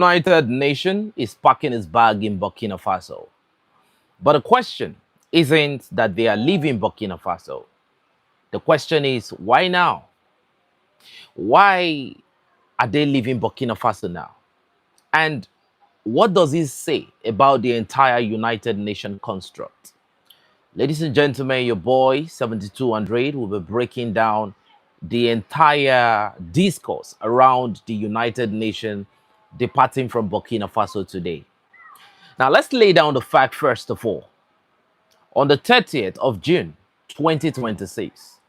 United Nation is packing its bag in Burkina Faso. But the question isn't that they are leaving Burkina Faso. The question is, why now? Why are they leaving Burkina Faso now? And what does this say about the entire United Nations construct? Ladies and gentlemen, your boy 7200 will be breaking down the entire discourse around the United Nations departing from Burkina Faso today. Now, let's lay down the fact first of all. On the 30th of June 2026,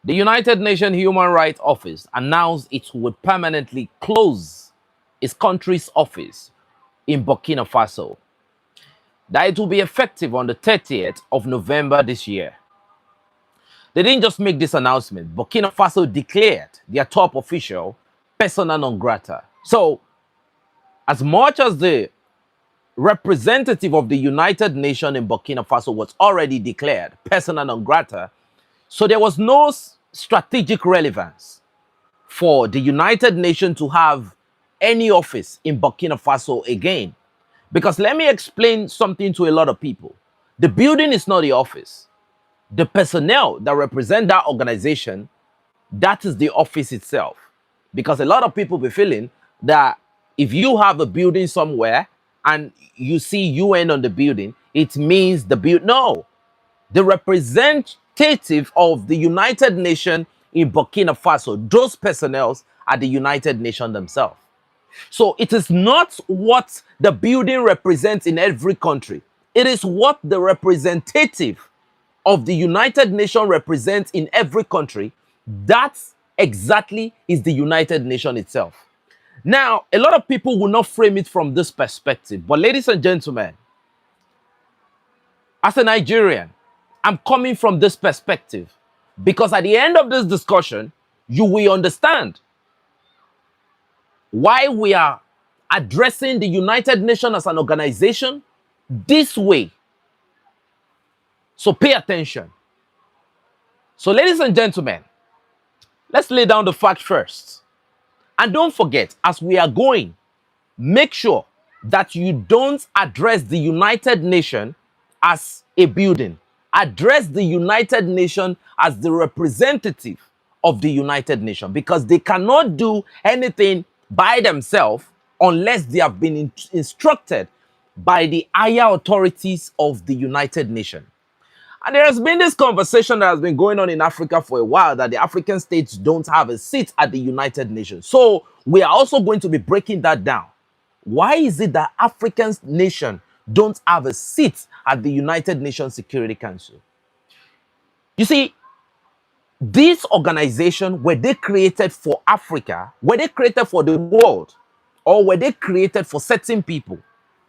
the United Nations Human Rights Office announced it would permanently close its country's office in Burkina Faso, that it will be effective on the 30th of November this year. They didn't just make this announcement. Burkina Faso declared their top official persona non grata. So, as much as the representative of the United Nations in Burkina Faso was already declared persona non grata, so there was no strategic relevance for the United Nations to have any office in Burkina Faso again. Because let me explain something to a lot of people. The building is not the office. The personnel that represent that organization, that is the office itself. Because a lot of people be feeling that if you have a building somewhere and you see UN on the building, it means the building. No. The representative of the United Nations in Burkina Faso, those personnel are the United Nations themselves. So it is not what the building represents in every country. It is what the representative of the United Nations represents in every country. That exactly is the United Nations itself. Now, a lot of people will not frame it from this perspective. But ladies and gentlemen, as a Nigerian, I'm coming from this perspective because at the end of this discussion, you will understand why we are addressing the United Nations as an organization this way. So pay attention. So ladies and gentlemen, let's lay down the fact first. And don't forget, as we are going, make sure that you don't address the United Nations as a building. Address the United Nations as the representative of the United Nations, because they cannot do anything by themselves unless they have been instructed by the higher authorities of the United Nations. And there has been this conversation that has been going on in Africa for a while that the African states don't have a seat at the United Nations. So we are also going to be breaking that down. Why is it that African nations don't have a seat at the United Nations Security Council? You see, these organizations, were they created for Africa? Were they created for the world? Or were they created for certain people?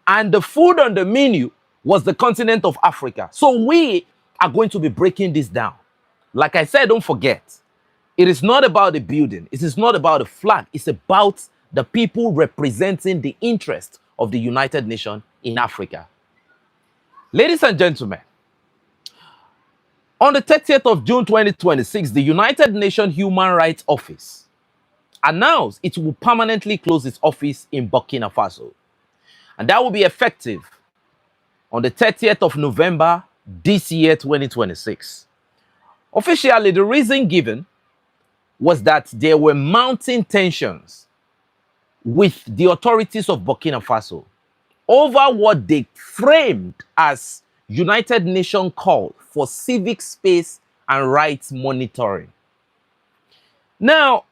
And the food on the menu was the continent of Africa. So we are going to be breaking this down. Like I said, don't forget, it is not about the building. It is not about the flag. It's about the people representing the interest of the United Nations in Africa. Ladies and gentlemen, on the 30th of June 2026, the United Nations Human Rights Office announced it will permanently close its office in Burkina Faso. And that will be effective on the 30th of November this year, 2026. Officially, the reason given was that there were mounting tensions with the authorities of Burkina Faso over what they framed as United Nations call for civic space and rights monitoring. Now,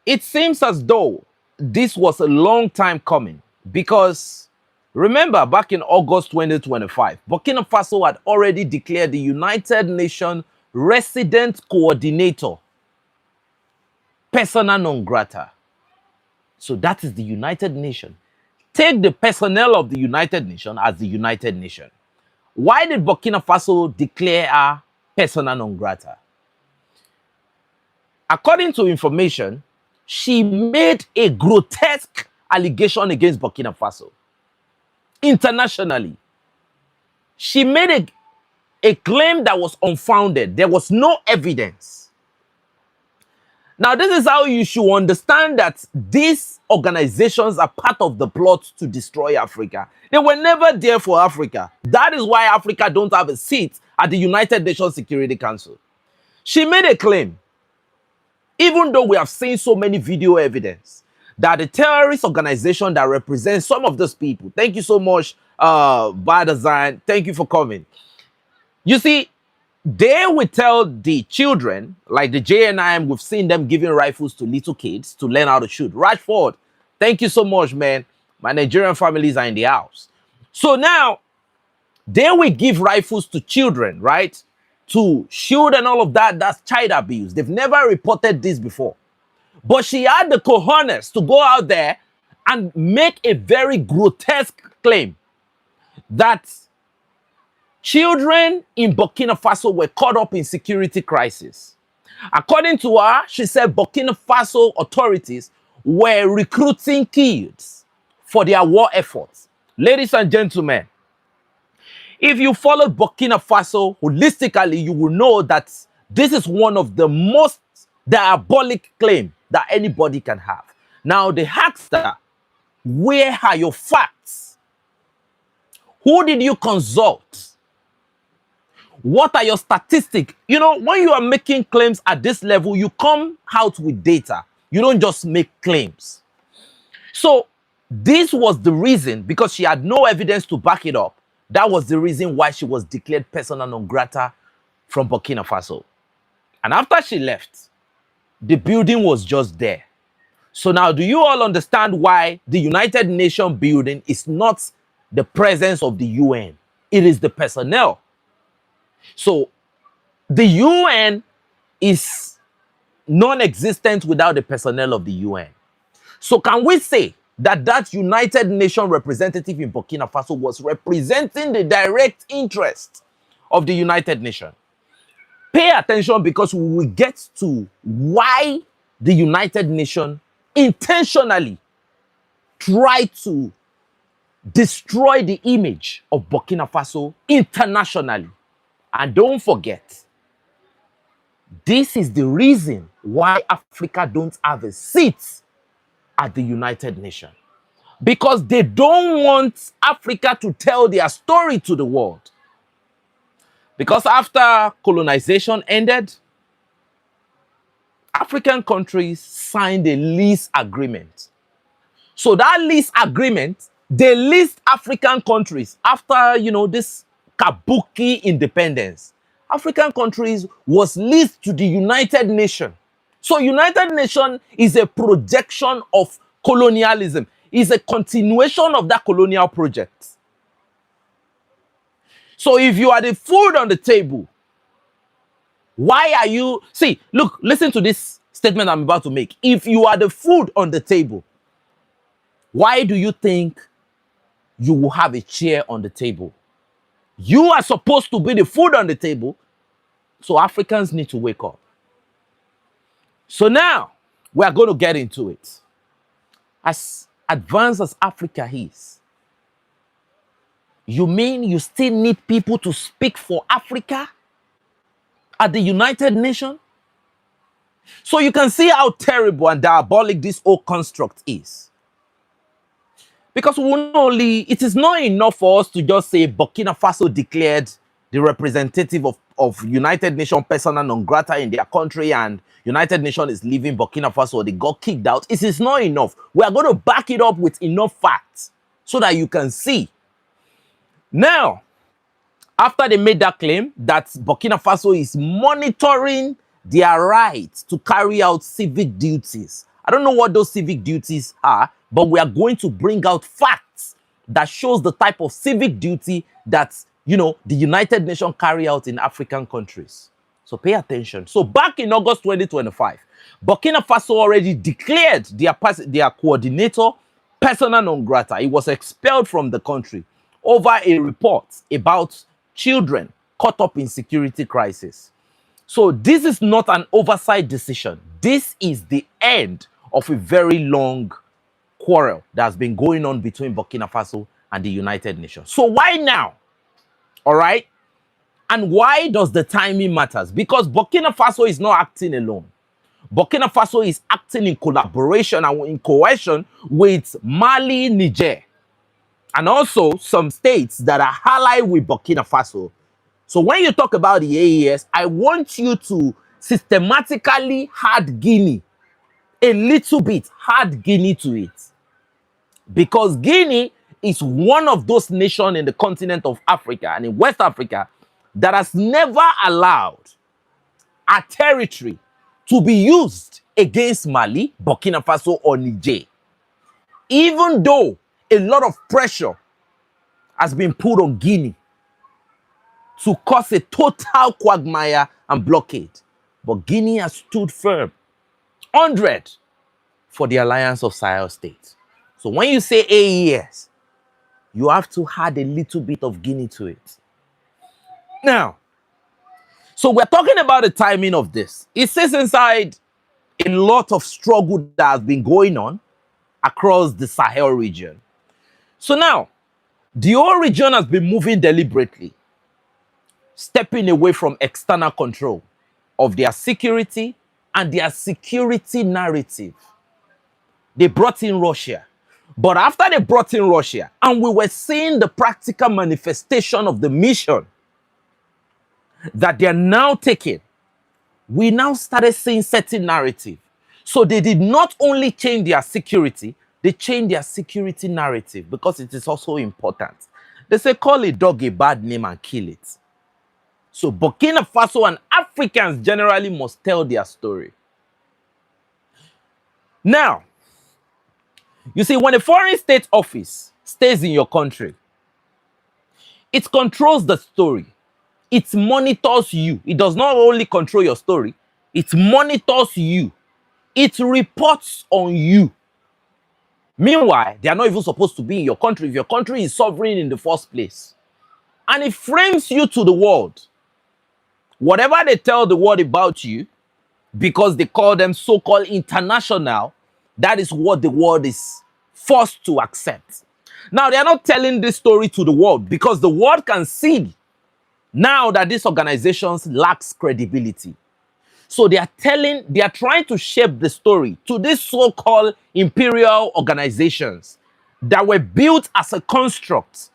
it seems as though this was a long time coming because remember, back in August 2025, Burkina Faso had already declared the United Nations Resident Coordinator persona non grata. So that is the United Nations. Take the personnel of the United Nations as the United Nations. Why did Burkina Faso declare her persona non grata? According to information, she made a grotesque allegation against Burkina Faso. Internationally, she made a claim that was unfounded. There was no evidence. Now, this is how you should understand that these organizations are part of the plot to destroy Africa. They were never there for Africa. That is why Africa don't have a seat at the United Nations Security Council. She made a claim, even though we have seen so many video evidence, that the terrorist organization that represents some of those people, thank you so much, Badazan, thank you for coming. You see, they will tell the children, like the JNIM, we've seen them giving rifles to little kids to learn how to shoot. Rashford, thank you so much, man. My Nigerian families are in the house. So now, they will give rifles to children, right? To shoot and all of that. That's child abuse. They've never reported this before. But she had the cojones to go out there and make a very grotesque claim that children in Burkina Faso were caught up in security crisis. According to her, she said Burkina Faso authorities were recruiting kids for their war efforts. Ladies and gentlemen, if you follow Burkina Faso holistically, you will know that this is one of the most diabolic claims that anybody can have. Now, they asked her, where are your facts? Who did you consult? What are your statistics? You know, when you are making claims at this level, you come out with data. You don't just make claims. So this was the reason, because she had no evidence to back it up. That was the reason why she was declared persona non grata from Burkina Faso. And after she left, the building was just there. So now, do you all understand why the United Nations building is not the presence of the UN? It is the personnel. So the UN is non-existent without the personnel of the UN. So can we say that that United Nations representative in Burkina Faso was representing the direct interest of the United Nations? Pay attention, because we will get to why the United Nations intentionally try to destroy the image of Burkina Faso internationally. And don't forget, this is the reason why Africa don't have a seat at the United Nations. Because they don't want Africa to tell their story to the world. Because after colonization ended, African countries signed a lease agreement. So that lease agreement, they list African countries after, you know, this Kabuki independence. African countries was leased to the United Nations. So United Nations is a projection of colonialism. Is a continuation of that colonial project. So if you are the food on the table, why are you... See, look, listen to this statement I'm about to make. If you are the food on the table, why do you think you will have a chair on the table? You are supposed to be the food on the table, so Africans need to wake up. So now, we are going to get into it. As advanced as Africa is, you mean you still need people to speak for Africa at the United Nations? So you can see how terrible and diabolic this whole construct is. Because it is not enough for us to just say Burkina Faso declared the representative of United Nations persona non grata in their country, and United Nations is leaving Burkina Faso, or they got kicked out. It is not enough. We are going to back it up with enough facts so that you can see. Now, after they made that claim that Burkina Faso is monitoring their right to carry out civic duties. I don't know what those civic duties are, but we are going to bring out facts that shows the type of civic duty that, you know, the United Nations carry out in African countries. So pay attention. So back in August 2025, Burkina Faso already declared their coordinator persona non grata. He was expelled from the country over a report about children caught up in security crisis. So this is not an oversight decision. This is the end of a very long quarrel that's been going on between Burkina Faso and the United Nations. So why now? All right? And why does the timing matters? Because Burkina Faso is not acting alone. Burkina Faso is acting in collaboration and in cohesion with Mali, Niger, and also some states that are allied with Burkina Faso. So when you talk about the AES, I want you to systematically add Guinea, a little bit, add Guinea to it. Because Guinea is one of those nations in the continent of Africa and in West Africa that has never allowed a territory to be used against Mali, Burkina Faso, or Niger. Even though a lot of pressure has been put on Guinea to cause a total quagmire and blockade. But Guinea has stood firm, 100 for the alliance of Sahel states. So when you say AES, you have to add a little bit of Guinea to it. Now, so we're talking about the timing of this. It sits inside a lot of struggle that has been going on across the Sahel region. So now, the whole region has been moving deliberately, stepping away from external control of their security and their security narrative. They brought in Russia. But after they brought in Russia, and we were seeing the practical manifestation of the mission that they're now taking, we now started seeing certain narrative. So they did not only change their security, they changed their security narrative because it is also important. They say, call a dog a bad name and kill it. So Burkina Faso and Africans generally must tell their story. Now, you see, when a foreign state office stays in your country, it controls the story. It monitors you. It does not only control your story, it monitors you. It reports on you. Meanwhile, they are not even supposed to be in your country if your country is sovereign in the first place. And it frames you to the world. Whatever they tell the world about you, because they call them so-called international, that is what the world is forced to accept. Now, they are not telling this story to the world because the world can see now that these organizations lacks credibility. So they are trying to shape the story to these so-called imperial organizations that were built as a construct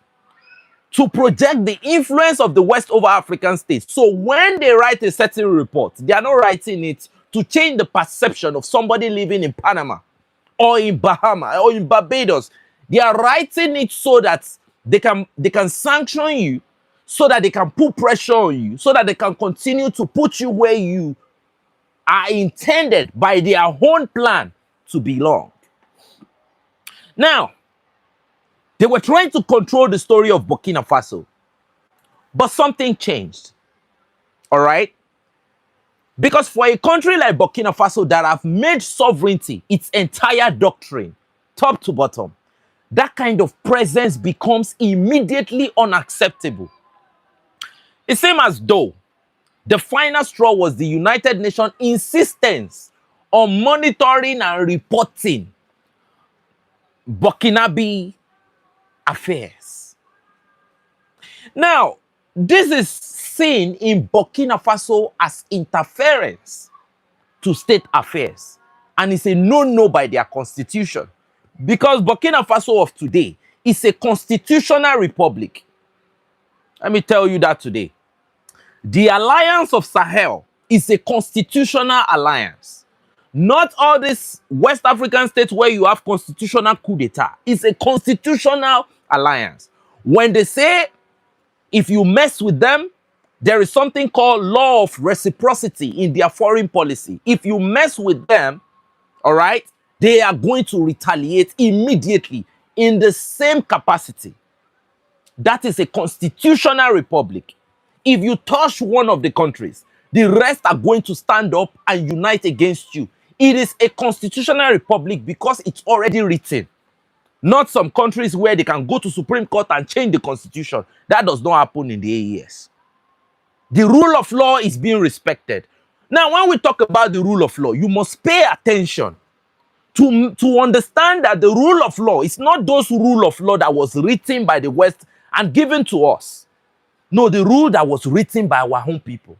to project the influence of the West over African states. So when they write a certain report, they are not writing it to change the perception of somebody living in Panama or in Bahamas or in Barbados. They are writing it so that they can sanction you, so that they can put pressure on you, so that they can continue to put you where you are intended by their own plan to belong. Now, they were trying to control the story of Burkina Faso, but something changed. All right? Because for a country like Burkina Faso that have made sovereignty its entire doctrine, top to bottom, that kind of presence becomes immediately unacceptable. It seems as though the final straw was the United Nations insistence on monitoring and reporting Burkinabe affairs. Now, this is seen in Burkina Faso as interference to state affairs, and it's a no-no by their constitution, because Burkina Faso of today is a constitutional republic. Let me tell you that today. The Alliance of Sahel is a constitutional alliance. Not all these West African states where you have constitutional coup d'etat. It's a constitutional alliance. When they say if you mess with them, there is something called law of reciprocity in their foreign policy. If you mess with them, all right, they are going to retaliate immediately in the same capacity. That is a constitutional republic. If you touch one of the countries, the rest are going to stand up and unite against you. It is a constitutional republic because it's already written. Not some countries where they can go to Supreme Court and change the constitution. That does not happen in the AES. The rule of law is being respected. Now, when we talk about the rule of law, you must pay attention to understand that the rule of law is not those rule of law that was written by the West and given to us. No, the rule that was written by our own people.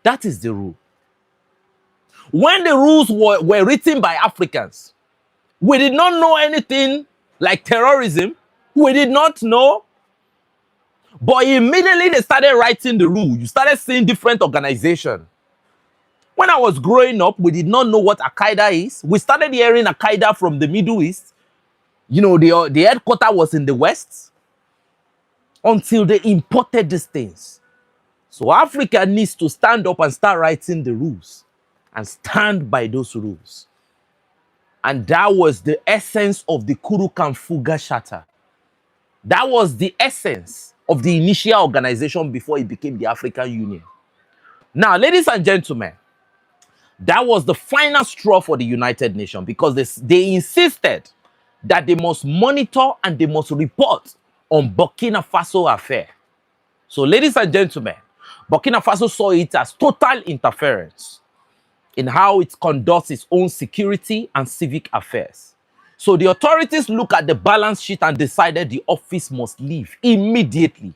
That is the rule. When the rules were written by Africans, we did not know anything like terrorism. We did not know. But immediately they started writing the rule. You started seeing different organizations. When I was growing up, we did not know what Al-Qaeda is. We started hearing Al-Qaeda from the Middle East. You know, the headquarters was in the West. Until they imported these things. So Africa needs to stand up and start writing the rules. And stand by those rules. And that was the essence of the Kuru-Kanfuga Charter. That was the essence of the initial organization before it became the African Union. Now, ladies and gentlemen, that was the final straw for the United Nations because they insisted that they must monitor and they must report on Burkina Faso affair. So, ladies and gentlemen, Burkina Faso saw it as total interference in how it conducts its own security and civic affairs. So the authorities looked at the balance sheet and decided the office must leave immediately.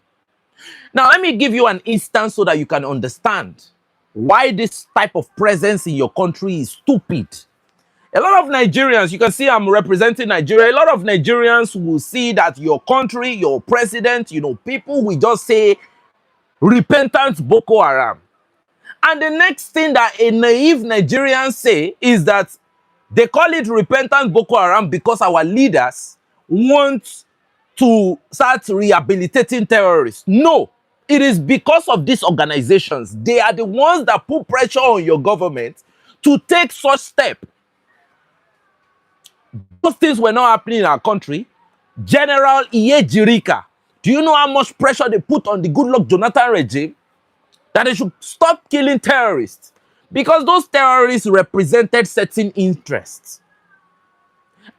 Now, let me give you an instance so that you can understand why this type of presence in your country is stupid. A lot of Nigerians, you can see I'm representing Nigeria, a lot of Nigerians will see that your country, your president, you know, people will just say, repentant Boko Haram. And the next thing that a naive Nigerian say is that they call it repentant Boko Haram because our leaders want to start rehabilitating terrorists. No, it is because of these organizations. They are the ones that put pressure on your government to take such steps. Those things were not happening in our country. General Iyejirika, do you know how much pressure they put on the Goodluck Jonathan regime? That they should stop killing terrorists because those terrorists represented certain interests.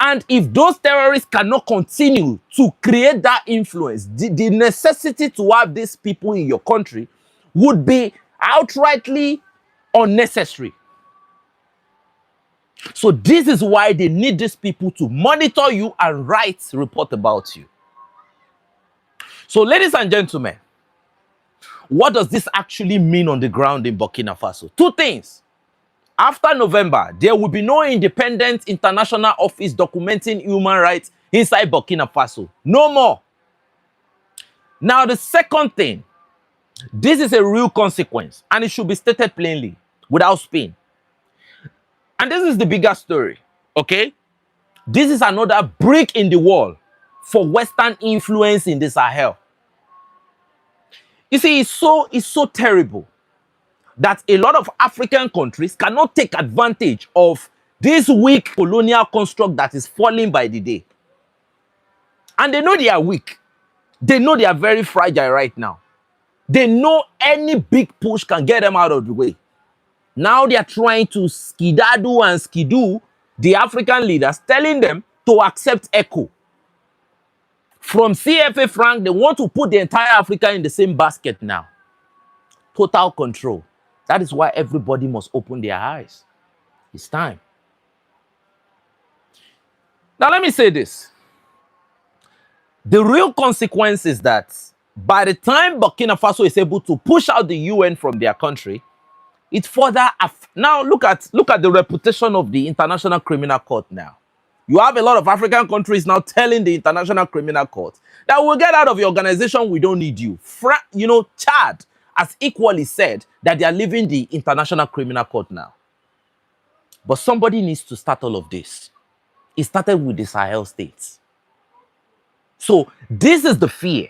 And if those terrorists cannot continue to create that influence, the necessity to have these people in your country would be outrightly unnecessary. So this is why they need these people to monitor you and write report about you. So ladies and gentlemen, what does this actually mean on the ground in Burkina Faso? Two things. After November, there will be no independent international office documenting human rights inside Burkina Faso. No more. Now, the second thing, this is a real consequence, and it should be stated plainly, without spin. And this is the bigger story, okay? This is another brick in the wall for Western influence in the Sahel. You see, it's so terrible that a lot of African countries cannot take advantage of this weak colonial construct that is falling by the day. And they know they are weak. They know they are very fragile right now. They know any big push can get them out of the way. Now they are trying to skidadu and skidoo the African leaders, telling them to accept ECO. From CFA franc, they want to put the entire Africa in the same basket now. Total control. That is why everybody must open their eyes. It's time. Now let me say this. The real consequence is that by the time Burkina Faso is able to push out the UN from their country, it further... Now look at the reputation of the International Criminal Court now. You have a lot of African countries now telling the International Criminal Court that we'll get out of your organization, we don't need you. Chad has equally said that they are leaving the International Criminal Court now. But somebody needs to start all of this. It started with the Sahel states. So this is the fear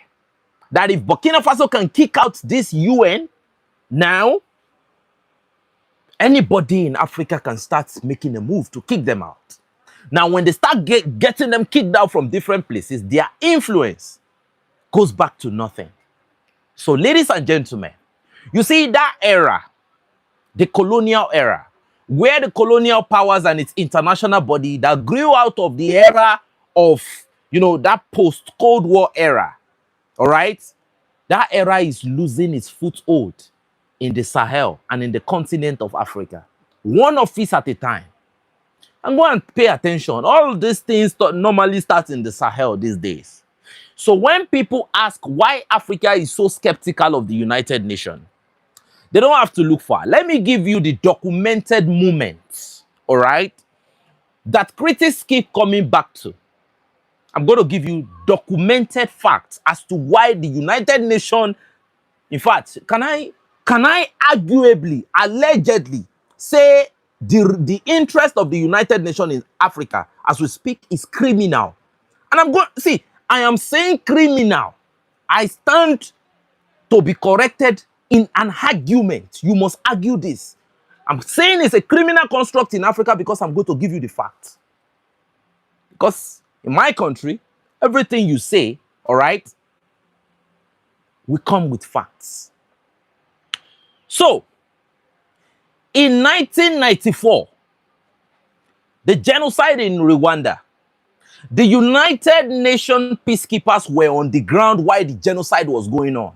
that if Burkina Faso can kick out this UN now, anybody in Africa can start making a move to kick them out. Now, when they start getting them kicked out from different places, their influence goes back to nothing. So, ladies and gentlemen, you see that era, the colonial era, where the colonial powers and its international body that grew out of the era of, that post-Cold War era, all right? That era is losing its foothold in the Sahel and in the continent of Africa. One office at a time. And go and pay attention. All these things normally start in the Sahel these days. So when people ask why Africa is so skeptical of the United Nations, They don't have to look far. Let me give you the documented moments, all right, that critics keep coming back to. I'm going to give you documented facts as to why the United Nations, in fact, can I arguably, allegedly say the interest of the United Nations in Africa as we speak is criminal. And I'm going, see, I am saying criminal. I stand to be corrected in an argument. You must argue this. I'm saying it's a criminal construct in Africa because I'm going to give you the facts. Because in my country, everything you say, all right, will come with facts. So, in 1994, the genocide in Rwanda, the United Nations peacekeepers were on the ground while the genocide was going on.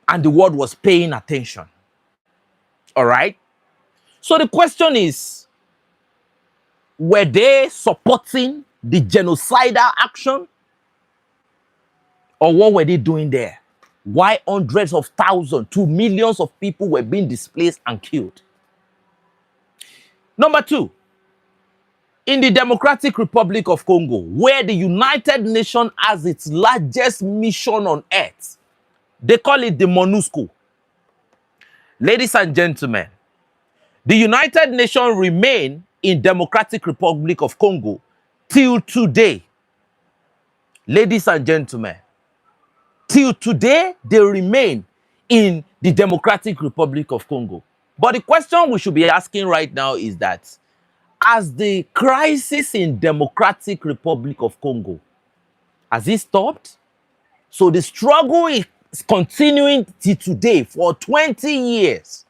And the world was paying attention. All right? So the question is, were they supporting the genocidal action? Or what were they doing there? Why hundreds of thousands to millions of people were being displaced and killed? Number two, in the Democratic Republic of Congo, where the United Nations has its largest mission on earth, they call it the MONUSCO. Ladies and gentlemen, the United Nations remain in Democratic Republic of Congo till today. Ladies and gentlemen, till today, they remain in the Democratic Republic of Congo. But the question we should be asking right now is that, as the crisis in Democratic Republic of Congo, has it stopped? So the struggle is continuing till today for 20 years.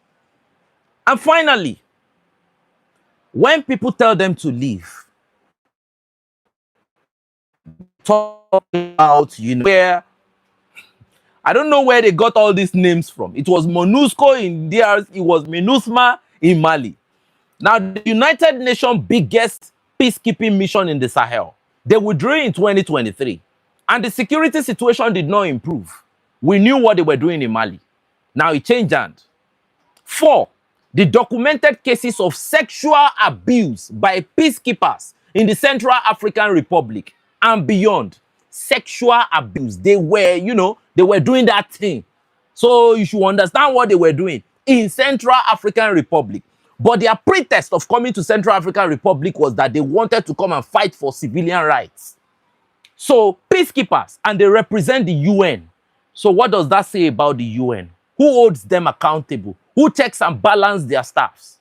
And finally, when people tell them to leave, talk about, where, I don't know where they got all these names from. It was MONUSCO in DRC, it was MINUSMA in Mali. Now, the United Nations biggest peacekeeping mission in the Sahel, they withdrew in 2023. And the security situation did not improve. We knew what they were doing in Mali. Now it changed hands. 4, the documented cases of sexual abuse by peacekeepers in the Central African Republic and beyond. Sexual abuse. They were, they were doing that thing. So you should understand what they were doing in Central African Republic. But their pretext of coming to Central African Republic was that they wanted to come and fight for civilian rights. So peacekeepers, and they represent the UN. So what does that say about the UN? Who holds them accountable? Who checks and balances their staffs?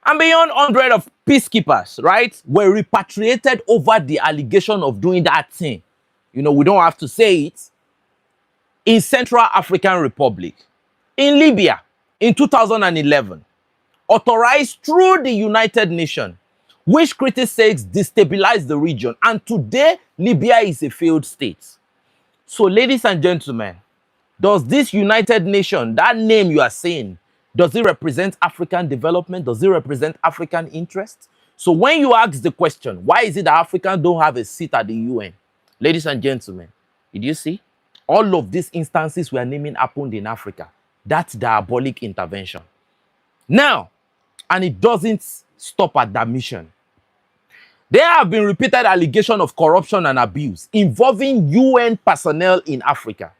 And beyond 100 of peacekeepers, right, were repatriated over the allegation of doing that thing. We don't have to say it. In Central African Republic, in Libya, in 2011, authorized through the United Nations, which critics say destabilized the region. And today, Libya is a failed state. So, ladies and gentlemen, does this United Nations, that name you are saying, does it represent African development? Does it represent African interest? So when you ask the question, why is it that Africans don't have a seat at the UN? Ladies and gentlemen, did you see? All of these instances we are naming happened in Africa. That's diabolic intervention. Now, and it doesn't stop at that mission. There have been repeated allegations of corruption and abuse involving UN personnel in Africa.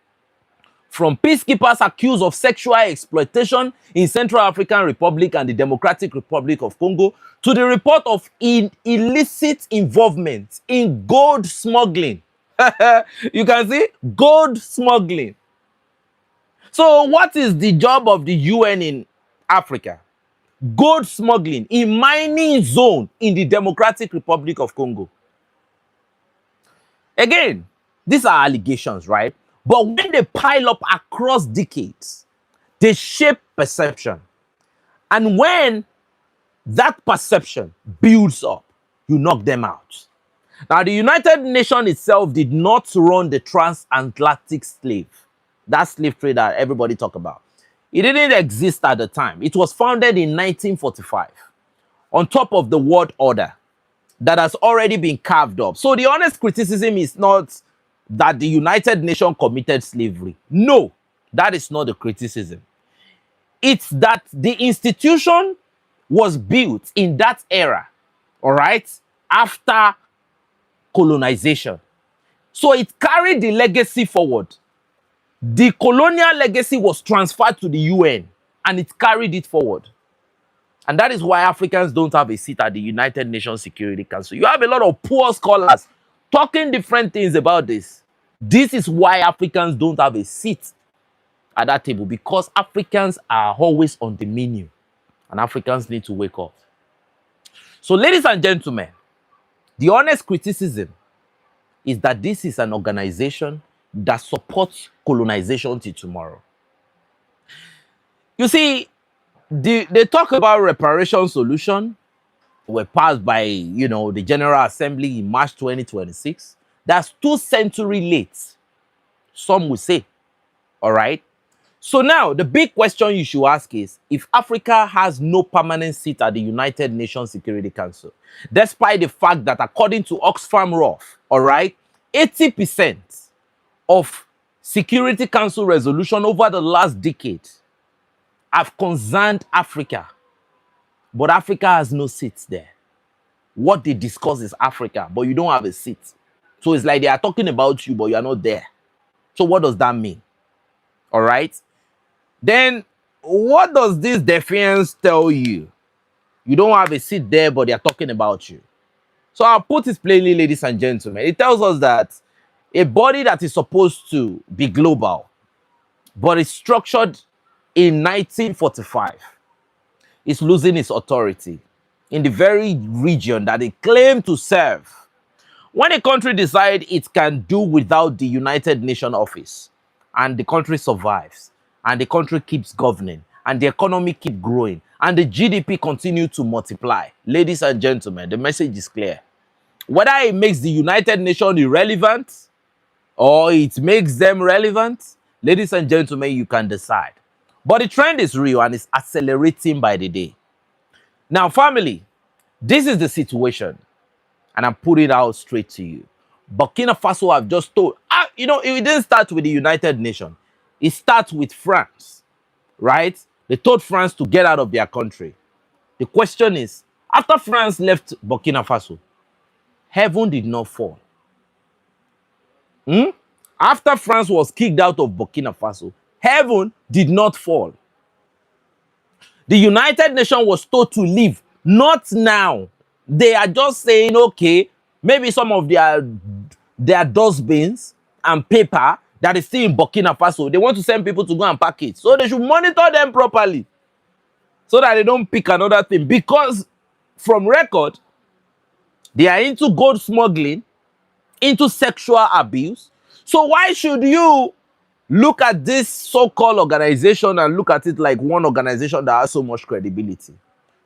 From peacekeepers accused of sexual exploitation in Central African Republic and the Democratic Republic of Congo, to the report of illicit involvement in gold smuggling. You can see gold smuggling. So what is the job of the UN in Africa? Gold smuggling in mining zone in the Democratic Republic of Congo. Again, these are allegations, right? But when they pile up across decades, they shape perception. And when that perception builds up, you knock them out. Now, the United Nations itself did not run the transatlantic slave, that slave trade that everybody talk about. It didn't exist at the time. It was founded in 1945 on top of the world order that has already been carved up. So the honest criticism is not that the United Nations committed slavery. No, that is not the criticism. It's that the institution was built in that era, all right, after colonization. So it carried the legacy forward. The colonial legacy was transferred to the UN and it carried it forward. And that is why Africans don't have a seat at the United Nations Security Council. You have a lot of poor scholars talking different things about this. This is why Africans don't have a seat at that table, because Africans are always on the menu and Africans need to wake up. So, ladies and gentlemen, the honest criticism is that this is an organization that supports colonization till tomorrow. You see, they talk about reparation solution were passed by, the General Assembly in March 2026. That's 2 centuries late, some would say. All right. So now the big question you should ask is, if Africa has no permanent seat at the United Nations Security Council, despite the fact that according to Oxfam Rough, all right, 80% of Security Council resolution over the last decade have concerned Africa, but Africa has no seats there. What they discuss is Africa, but you don't have a seat. So it's like they are talking about you, but you are not there. So what does that mean? All right. Then what does this defiance tell you? You don't have a seat there, but they are talking about you. So I'll put it plainly, ladies and gentlemen. It tells us that a body that is supposed to be global, but is structured in 1945, is losing its authority in the very region that they claim to serve. When a country decides it can do without the United Nations office, and the country survives, and the country keeps governing, and the economy keeps growing, and the GDP continues to multiply, ladies and gentlemen, the message is clear. Whether it makes the United Nations irrelevant or it makes them relevant, ladies and gentlemen, you can decide. But the trend is real and it's accelerating by the day. Now, family, this is the situation, and I'm putting it out straight to you. Burkina Faso have just told, it didn't start with the United Nations. It starts with France, right? They told France to get out of their country. The question is, after France left Burkina Faso, heaven did not fall. After France was kicked out of Burkina Faso, heaven did not fall. The United Nations was told to leave. Not now. They are just saying, okay, maybe some of their dustbins and paper that is still in Burkina Faso, they want to send people to go and pack it. So they should monitor them properly so that they don't pick another thing. Because from record, they are into gold smuggling, into sexual abuse. So why should you look at this so-called organization and look at it like one organization that has so much credibility?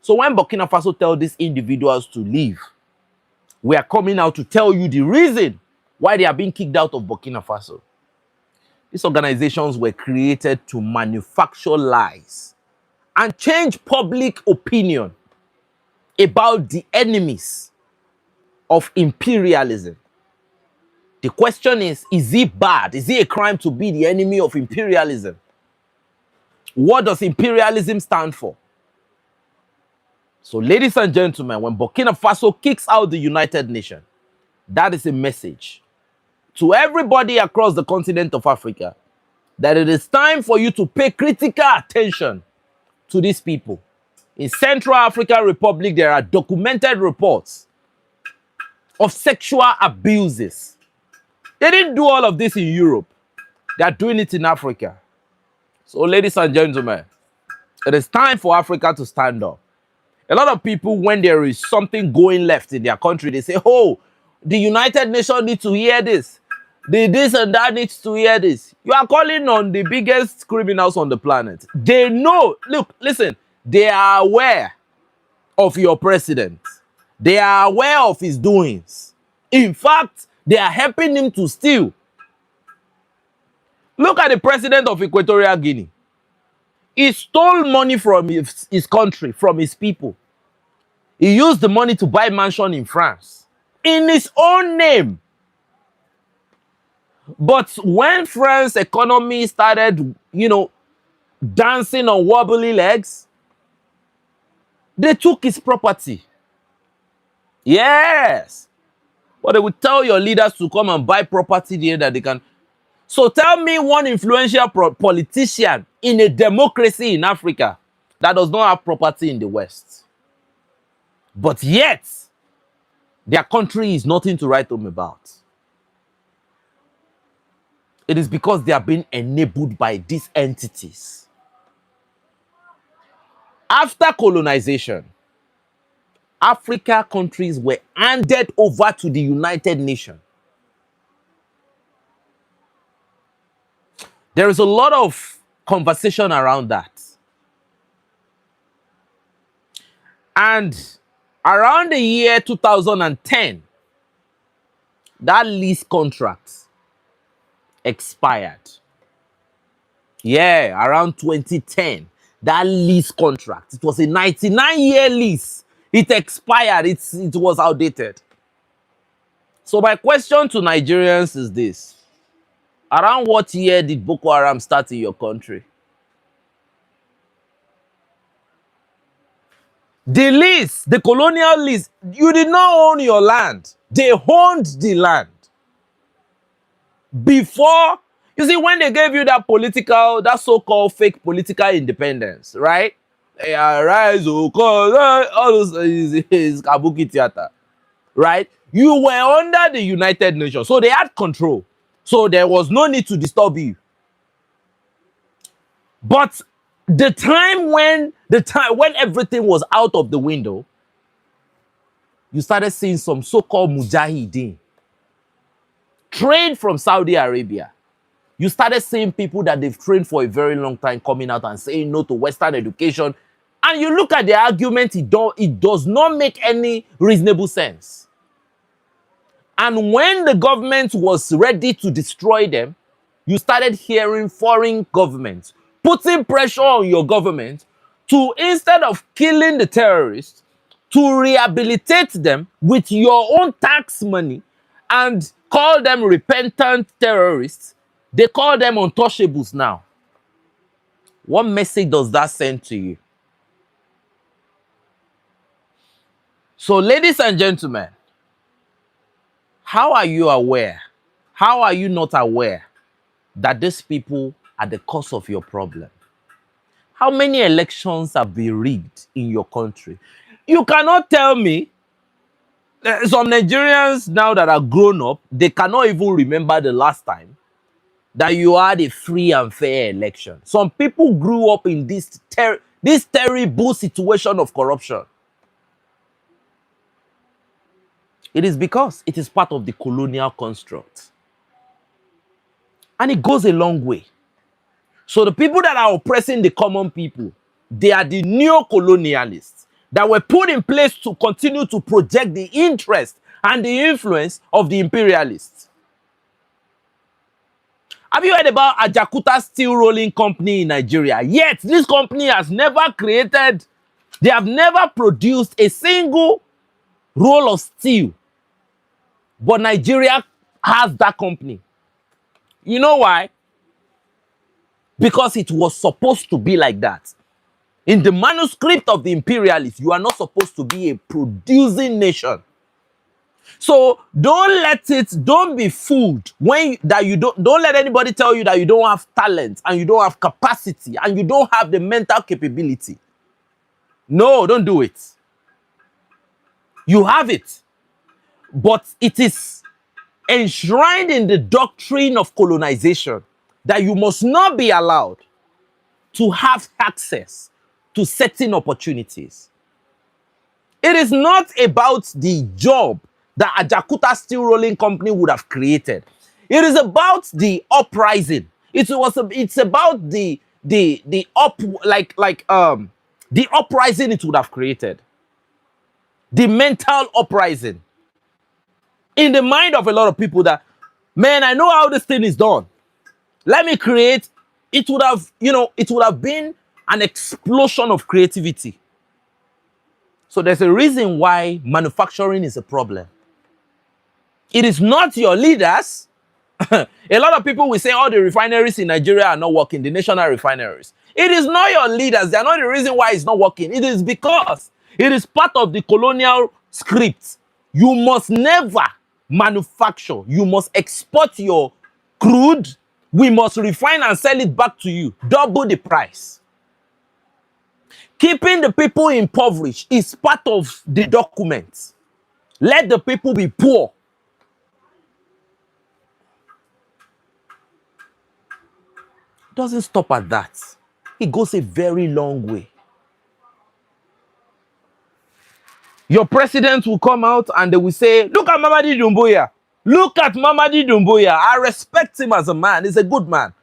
So when Burkina Faso tell these individuals to leave, we are coming out to tell you the reason why they are being kicked out of Burkina Faso. These organizations were created to manufacture lies and change public opinion about the enemies of imperialism. The question is it bad? Is it a crime to be the enemy of imperialism? What does imperialism stand for? So, ladies and gentlemen, when Burkina Faso kicks out the United Nations, that is a message to everybody across the continent of Africa that it is time for you to pay critical attention to these people. In Central African Republic, there are documented reports of sexual abuses. They didn't do all of this in Europe. They are doing it in Africa. So, ladies and gentlemen, it is time for Africa to stand up. A lot of people, when there is something going left in their country, they say, oh, the United Nations needs to hear this. This and that needs to hear this. You are calling on the biggest criminals on the planet. They know, look, listen, they are aware of your president. They are aware of his doings. In fact, they are helping him to steal. Look at the president of Equatorial Guinea. He stole money from his country, from his people. He used the money to buy a mansion in France in his own name. But when France's economy started, dancing on wobbly legs. They took his property. Yes. But they would tell your leaders to come and buy property there that they can. So tell me one influential politician in a democracy in Africa that does not have property in the West. But yet, their country is nothing to write home about. It is because they are being enabled by these entities. After colonization, Africa countries were handed over to the United Nations. There is a lot of conversation around that. And around the year 2010, that lease contract expired. Yeah, around 2010, that lease contract. It was a 99-year lease. It expired. It was outdated. So my question to Nigerians is this. Around what year did Boko Haram start in your country? The lease, the colonial lease, you did not own your land. They owned the land. Before, you see, when they gave you that so-called fake political independence, right? Rise, all those is Kabuki theater, right? You were under the United Nations, so they had control. So there was no need to disturb you. But the time when everything was out of the window, you started seeing some so-called mujahideen trained from Saudi Arabia. You started seeing people that they've trained for a very long time coming out and saying no to Western education. And you look at the argument, it does not make any reasonable sense. And when the government was ready to destroy them, you started hearing foreign governments putting pressure on your government to, instead of killing the terrorists, to rehabilitate them with your own tax money and call them repentant terrorists. They call them untouchables now. What message does that send to you? So, ladies and gentlemen, how are you aware? How are you not aware that these people are the cause of your problem? How many elections have been rigged in your country? You cannot tell me. Some Nigerians now that are grown up, they cannot even remember the last time that you had a free and fair election. Some people grew up in this terrible situation of corruption. It is because it is part of the colonial construct. And it goes a long way. So the people that are oppressing the common people, they are the neo-colonialists that were put in place to continue to project the interest and the influence of the imperialists. Have you heard about Ajakuta Steel Rolling Company in Nigeria? Yet, this company has never created, they have never produced a single roll of steel. But Nigeria has that company. You know why? Because it was supposed to be like that. In the manuscript of the imperialists, you are not supposed to be a producing nation. So don't be fooled don't let anybody tell you that you don't have talent and you don't have capacity and you don't have the mental capability. No, don't do it. You have it. But it is enshrined in the doctrine of colonization that you must not be allowed to have access to certain opportunities. It is not about the job that Ajakuta Steel Rolling Company would have created. It is about the uprising. It's about the uprising it would have created. The mental uprising in the mind of a lot of people that, man, I know how this thing is done. Let me create. It would have been an explosion of creativity. So there's a reason why manufacturing is a problem. It is not your leaders. A lot of people will say all the refineries in Nigeria are not working, the national refineries. It is not your leaders. They are not the reason why it's not working. It is because it is part of the colonial script. You must never manufacture. You must export your crude. We must refine and sell it back to you. Double the price. Keeping the people impoverished is part of the document. Let the people be poor. It doesn't stop at that. It goes a very long way. Your president will come out and they will say, look at Mamadi Doumbouya. Look at Mamadi Doumbouya. I respect him as a man. He's a good man.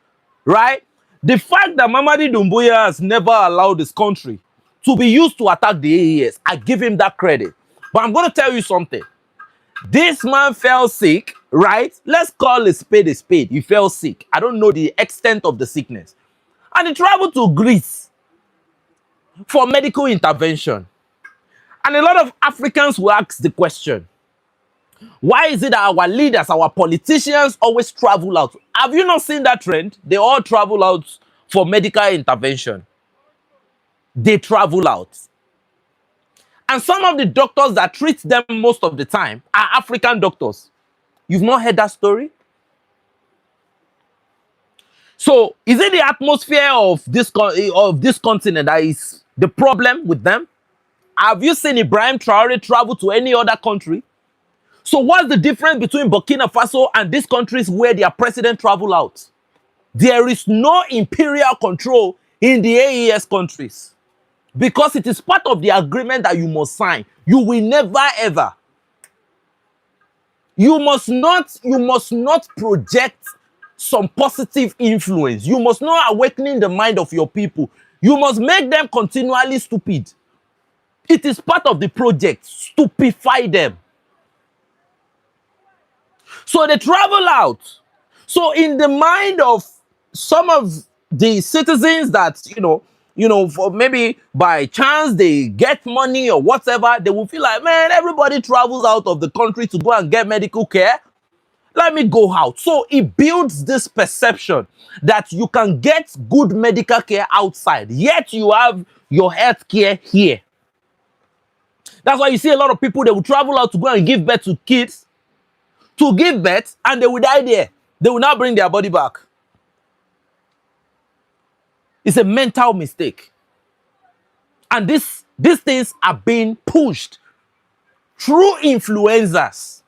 Right? The fact that Mamadi Doumbouya has never allowed his country to be used to attack the AES, I give him that credit. But I'm going to tell you something. This man fell sick, right? Let's call a spade a spade. He fell sick. I don't know the extent of the sickness. And he traveled to Greece for medical intervention. And a lot of Africans will ask the question, why is it that our leaders, our politicians always travel out? Have you not seen that trend? They all travel out for medical intervention. They travel out. And some of the doctors that treat them most of the time are African doctors. You've not heard that story? So, is it the atmosphere of this continent that is the problem with them? Have you seen Ibrahim Traoré travel to any other country? So what's the difference between Burkina Faso and these countries where their president travel out? There is no imperial control in the AES countries because it is part of the agreement that you must sign. You will never ever. You must not project some positive influence. You must not awaken the mind of your people. You must make them continually stupid. It is part of the project. Stupefy them. So they travel out. So in the mind of some of the citizens that, for maybe by chance they get money or whatever, they will feel like, man, everybody travels out of the country to go and get medical care. Let me go out. So it builds this perception that you can get good medical care outside, yet you have your health care here. That's why you see a lot of people, they will travel out to go and give birth to kids, to give birth, and they will die there. They will not bring their body back. It's a mental mistake. And these things are being pushed through influencers.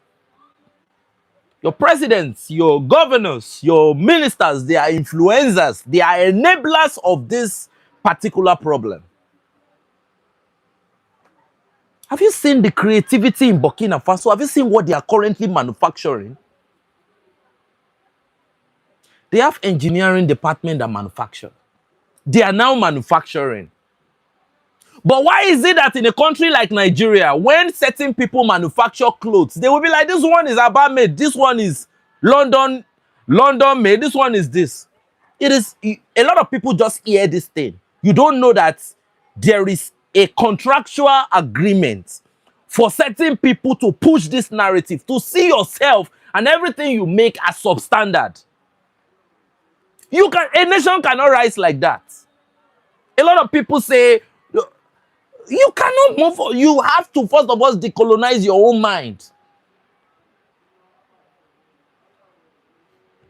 Your presidents, your governors, your ministers, they are influencers. They are enablers of this particular problem. Have you seen the creativity in Burkina Faso? Have you seen what they are currently manufacturing? They have engineering department that manufacture. They are now manufacturing. But why is it that in a country like Nigeria, when certain people manufacture clothes, they will be like, this one is Aba made, this one is London made, this one is this. It is, a lot of people just hear this thing. You don't know that there is a contractual agreement for certain people to push this narrative, to see yourself and everything you make as substandard. A nation cannot rise like that. A lot of people say, you cannot move. You have to, first of all, decolonize your own mind.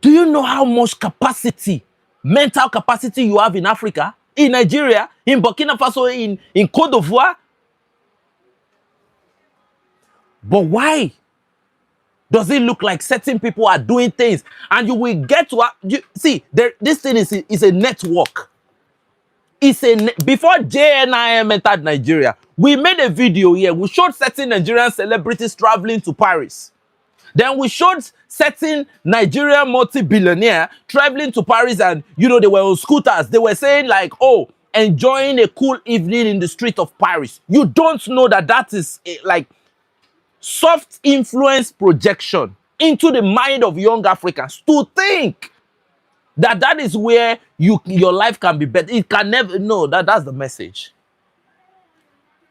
Do you know how much capacity, mental capacity you have in Africa, in Nigeria, in Burkina Faso, in Côte d'Ivoire? But why does it look like certain people are doing things and you will get to see this thing is a network. Before JNIM entered Nigeria, we made a video here. We showed certain Nigerian celebrities traveling to Paris. Then we showed certain Nigerian multi-billionaire traveling to Paris, and they were on scooters. They were saying like, oh, enjoying a cool evening in the street of Paris. You don't know that is like soft influence projection into the mind of young Africans to think that is where your life can be better. It can never. No, that's the message.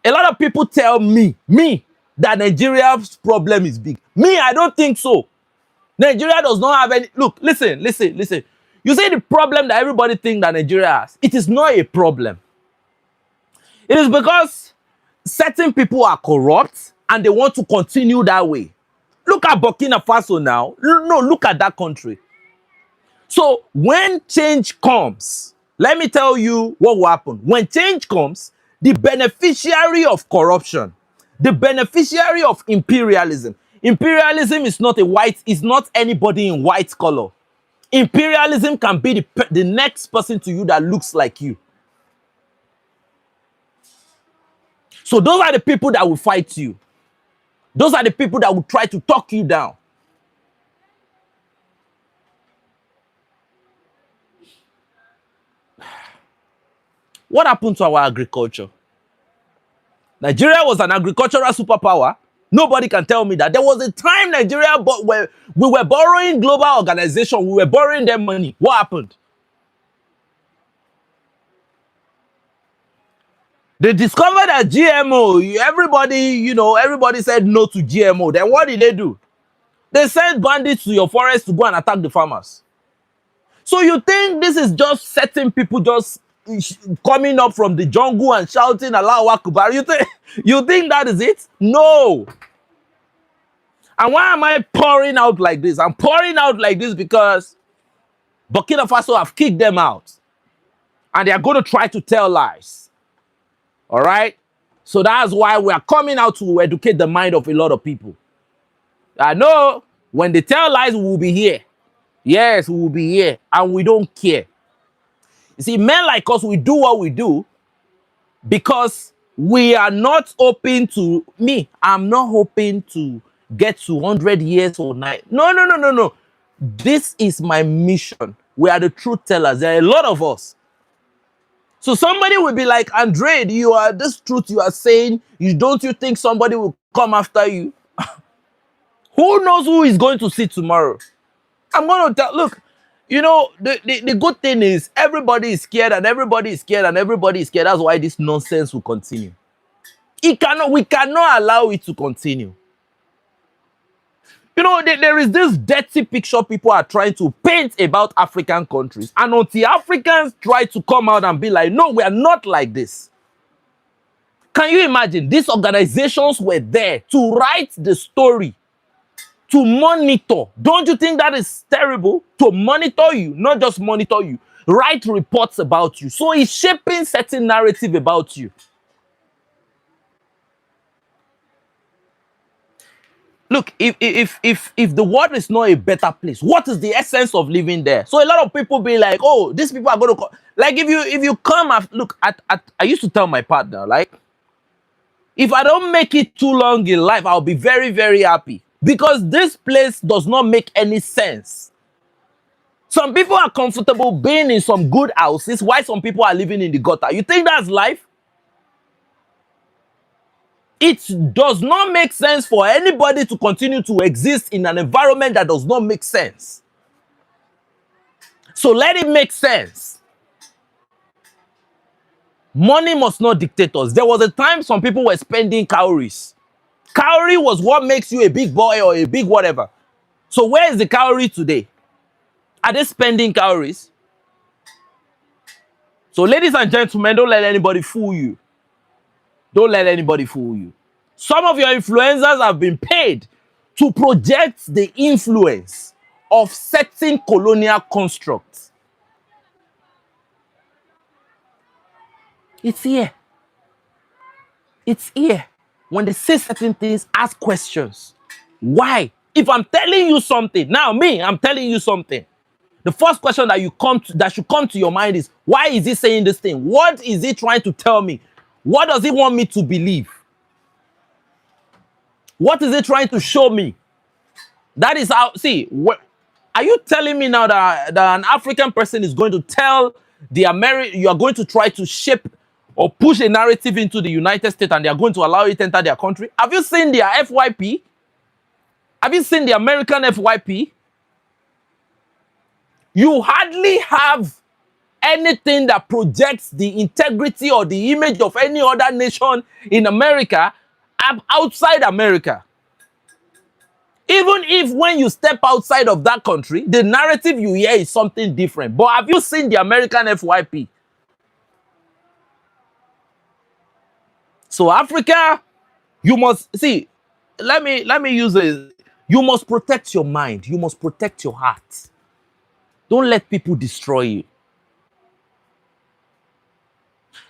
A lot of people tell me that Nigeria's problem is big. Me, I don't think so. Nigeria does not have any. Look, listen. You see the problem that everybody thinks that Nigeria has? It is not a problem. It is because certain people are corrupt and they want to continue that way. Look at Burkina Faso now. No, look at that country. So when change comes, let me tell you what will happen. When change comes, the beneficiary of corruption, the beneficiary of imperialism. Imperialism is not anybody in white color. Imperialism can be the next person to you that looks like you. So those are the people that will fight you. Those are the people that will try to talk you down. What happened to our agriculture? Nigeria was an agricultural superpower. Nobody can tell me that. There was a time Nigeria, where we were borrowing global organizations, we were borrowing them money. What happened? They discovered that GMO, everybody said no to GMO. Then what did they do? They sent bandits to your forest to go and attack the farmers. So you think this is just certain people just coming up from the jungle and shouting Allahu Akbar? You think that is it? No. And why am I pouring out like this? I'm pouring out like this because Burkina Faso have kicked them out. And they are going to try to tell lies. All right? So that's why we are coming out to educate the mind of a lot of people. I know when they tell lies, we will be here. Yes, we will be here. And we don't care. You see, men like us, we do what we do because we are not hoping to, I'm not hoping to get to 100 years or 9. No. This is my mission. We are the truth tellers. There are a lot of us. So somebody will be like, Andre, this truth you are saying, don't you think somebody will come after you? Who knows who is going to see tomorrow? I'm going to tell, look, the good thing is everybody is scared and everybody is scared and everybody is scared. That's why this nonsense will continue. We cannot allow it to continue. There is this dirty picture people are trying to paint about African countries. And until Africans try to come out and be like, no, we are not like this. Can you imagine? These organizations were there to write the story, to monitor. Don't you think that is terrible? To monitor you, not just monitor you, write reports about you. So it's shaping certain narrative about you. Look, if the world is not a better place, what is the essence of living there? So a lot of people be like, oh, these people are going to come. Like if you come, look, I used to tell my partner, like, if I don't make it too long in life, I'll be very, very happy. Because this place does not make any sense. Some people are comfortable being in some good houses, while some people are living in the gutter. You think that's life? It does not make sense for anybody to continue to exist in an environment that does not make sense. So let it make sense. Money must not dictate us. There was a time some people were spending calories. Calorie was what makes you a big boy or a big whatever. So where is the calorie today? Are they spending calories? So ladies and gentlemen, don't let anybody fool you. Don't let anybody fool you. Some of your influencers have been paid to project the influence of certain colonial constructs. It's here. It's here. When they say certain things, ask questions. Why? If I'm telling you something, I'm telling you something. The first question that should come to your mind is, why is he saying this thing? What is he trying to tell me? What does he want me to believe? What is he trying to show me? That is how, are you telling me now that an African person is going to tell you are going to try to shape or push a narrative into the United States and they are going to allow it to enter their country? Have you seen their FYP? Have you seen the American FYP? You hardly have anything that projects the integrity or the image of any other nation in America outside America. Even if when you step outside of that country, the narrative you hear is something different. But have you seen the American FYP? So Africa, you must see, let me use it. You must protect your mind. You must protect your heart. Don't let people destroy you.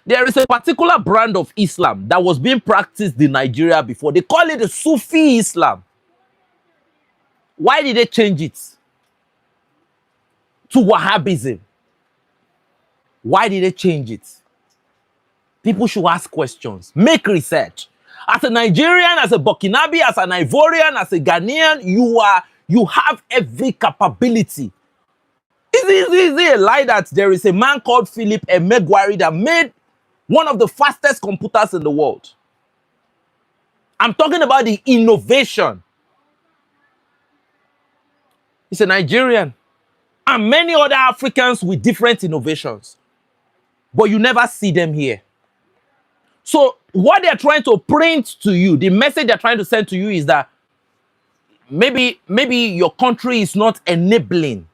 There is a particular brand of Islam that was being practiced in Nigeria before. They call it the Sufi Islam. Why did they change it to Wahhabism? Why did they change it? People should ask questions. Make research. As a Nigerian, as a Burkinabe, as an Ivorian, as a Ghanaian, you have every capability. Is it a lie that there is a man called Philip Emeagwari that made one of the fastest computers in the world? I'm talking about the innovation. He's a Nigerian. And many other Africans with different innovations. But you never see them here. So what they're trying to print to you, the message they're trying to send to you is that maybe your country is not enabling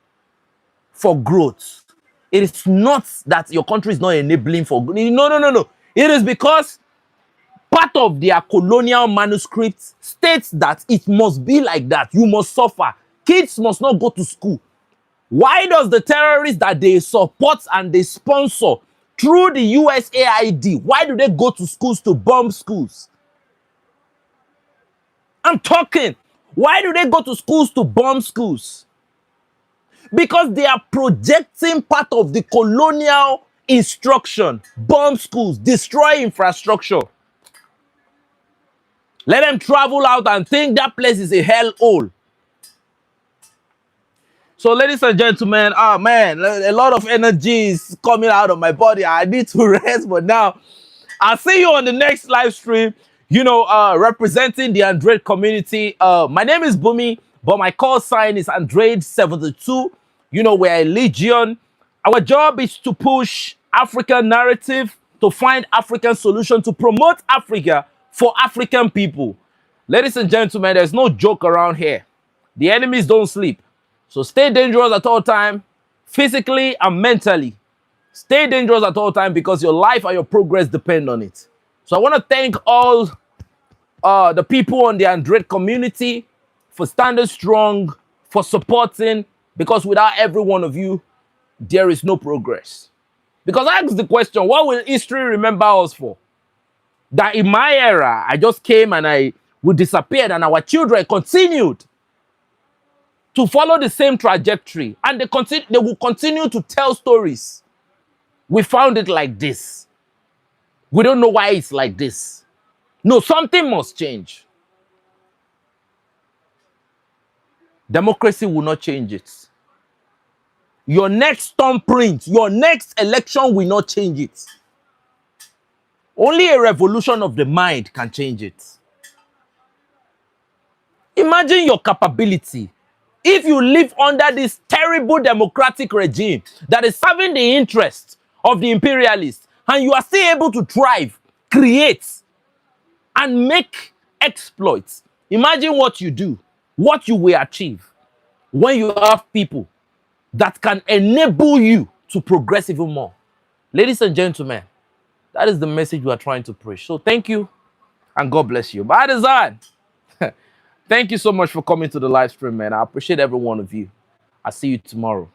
for growth. It is not that your country is not enabling for growth. No. It is because part of their colonial manuscript states that it must be like that. You must suffer. Kids must not go to school. Why does the terrorists that they support and they sponsor through the USAID, why do they go to schools to bomb schools? I'm talking. Why do they go to schools to bomb schools? Because they are projecting part of the colonial instruction. Bomb schools, destroy infrastructure. Let them travel out and think that place is a hellhole. So, ladies and gentlemen, man, a lot of energy is coming out of my body. I need to rest, but now I'll see you on the next live stream. You know, representing the Android community. My name is Bumi, but my call sign is Android72. You know, we're a legion. Our job is to push African narrative, to find African solution, to promote Africa for African people. Ladies and gentlemen, there's no joke around here. The enemies don't sleep. So stay dangerous at all time, physically and mentally. Stay dangerous at all time because your life and your progress depend on it. So I want to thank all the people on the Android community for standing strong, for supporting, because without every one of you, there is no progress. Because I asked the question, what will history remember us for? That in my era, I just came and I would disappear and our children continued to follow the same trajectory, and they will continue to tell stories. We found it like this. We don't know why it's like this. No, something must change. Democracy will not change it. Your next thumbprint, your next election will not change it. Only a revolution of the mind can change it. Imagine your capability. If you live under this terrible democratic regime that is serving the interests of the imperialists, and you are still able to thrive, create, and make exploits, imagine what you do, what you will achieve when you have people that can enable you to progress even more. Ladies and gentlemen, that is the message we are trying to preach. So thank you, and God bless you. By design. Thank you so much for coming to the live stream, man. I appreciate every one of you. I'll see you tomorrow.